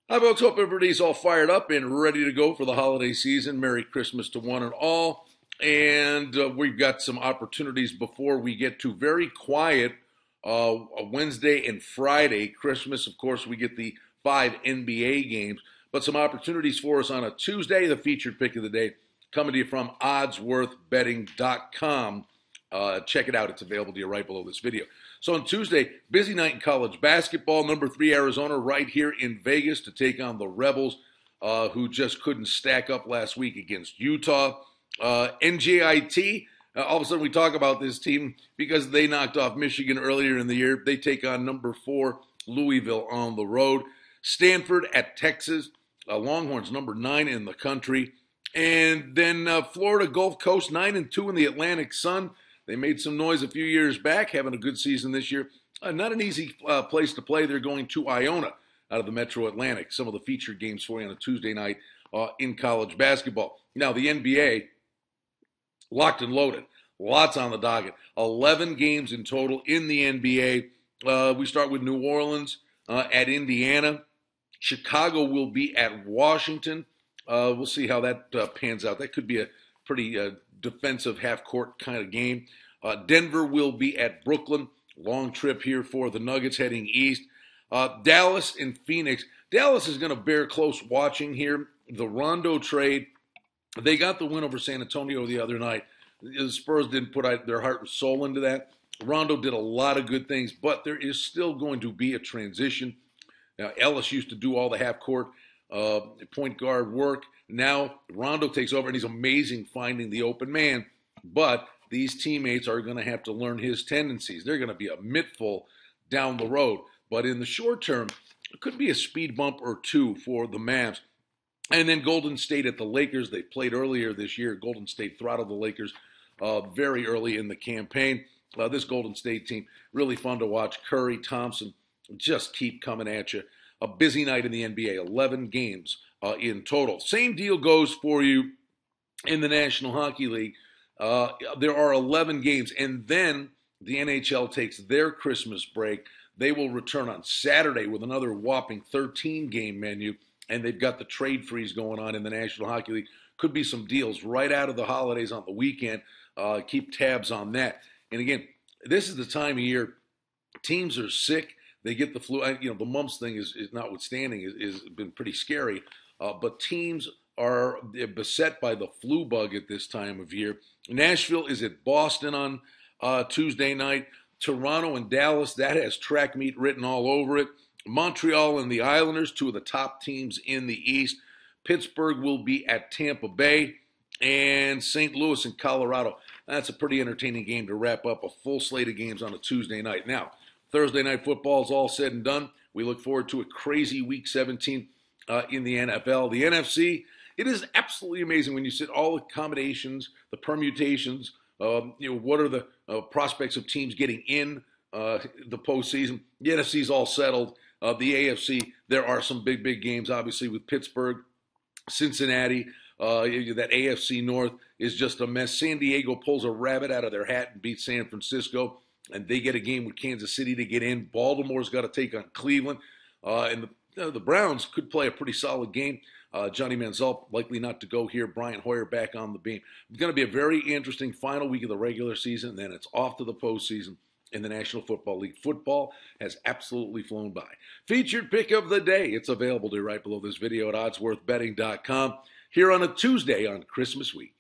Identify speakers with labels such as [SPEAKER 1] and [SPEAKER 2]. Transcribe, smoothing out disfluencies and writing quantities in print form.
[SPEAKER 1] Hi, folks. Hope everybody's all fired up and ready to go for the holiday season. Merry Christmas to one and all. And we've got some opportunities before we get to very quiet Wednesday and Friday. Christmas, of course, we get the 5 NBA games, but some opportunities for us on a Tuesday. The featured pick of the day coming to you from oddsworthbetting.com. Check it out. It's available to you right below this video. So on Tuesday, busy night in college basketball. Number 3 Arizona right here in Vegas to take on the Rebels, who just couldn't stack up last week against Utah. NJIT, all of a sudden we talk about this team because they knocked off Michigan earlier in the year. They take on number 4 Louisville on the road. Stanford at Texas. Longhorns number 9 in the country. And then Florida Gulf Coast 9-2 in the Atlantic Sun. They made some noise a few years back, having a good season this year. Not an easy place to play. They're going to Iona out of the Metro Atlantic. Some of the featured games for you on a Tuesday night in college basketball. Now, the NBA, locked and loaded. Lots on the docket. 11 games in total in the NBA. We start with New Orleans at Indiana. Chicago will be at Washington. We'll see how that pans out. That could be a pretty defensive half-court kind of game. Denver will be at Brooklyn. Long trip here for the Nuggets heading east. Dallas and Phoenix. Dallas is going to bear close watching here. The Rondo trade, they got the win over San Antonio the other night. The Spurs didn't put their heart and soul into that. Rondo did a lot of good things, but there is still going to be a transition. Now, Ellis used to do all the half-court point guard work. Now Rondo takes over, and he's amazing finding the open man. But these teammates are going to have to learn his tendencies. They're going to be a mittful down the road. But in the short term, it could be a speed bump or two for the Mavs. And then Golden State at the Lakers. They played earlier this year. Golden State throttled the Lakers very early in the campaign. This Golden State team, really fun to watch. Curry, Thompson, just keep coming at you. A busy night in the NBA, 11 games in total. Same deal goes for you in the National Hockey League. There are 11 games, and then the NHL takes their Christmas break. They will return on Saturday with another whopping 13-game menu, and they've got the trade freeze going on in the National Hockey League. Could be some deals right out of the holidays on the weekend. Keep tabs on that. And again, this is the time of year teams are sick. They get the flu. The mumps thing is notwithstanding, is been pretty scary. But teams are beset by the flu bug at this time of year. Nashville is at Boston on Tuesday night. Toronto and Dallas, that has track meet written all over it. Montreal and the Islanders, 2 of the top teams in the East. Pittsburgh will be at Tampa Bay. And St. Louis and Colorado. That's a pretty entertaining game to wrap up a full slate of games on a Tuesday night. Now, Thursday night football is all said and done. We look forward to a crazy Week 17 in the NFL. The NFC, it is absolutely amazing when you sit all the accommodations, the permutations, what are the prospects of teams getting in the postseason. The NFC is all settled. The AFC, there are some big games, obviously, with Pittsburgh, Cincinnati. That AFC North is just a mess. San Diego pulls a rabbit out of their hat and beats San Francisco, and they get a game with Kansas City to get in. Baltimore's got to take on Cleveland, and the Browns could play a pretty solid game. Johnny Manziel likely not to go here. Brian Hoyer back on the beam. It's going to be a very interesting final week of the regular season, and then it's off to the postseason in the National Football League. Football has absolutely flown by. Featured pick of the day. It's available to you right below this video at oddsworthbetting.com here on a Tuesday on Christmas week.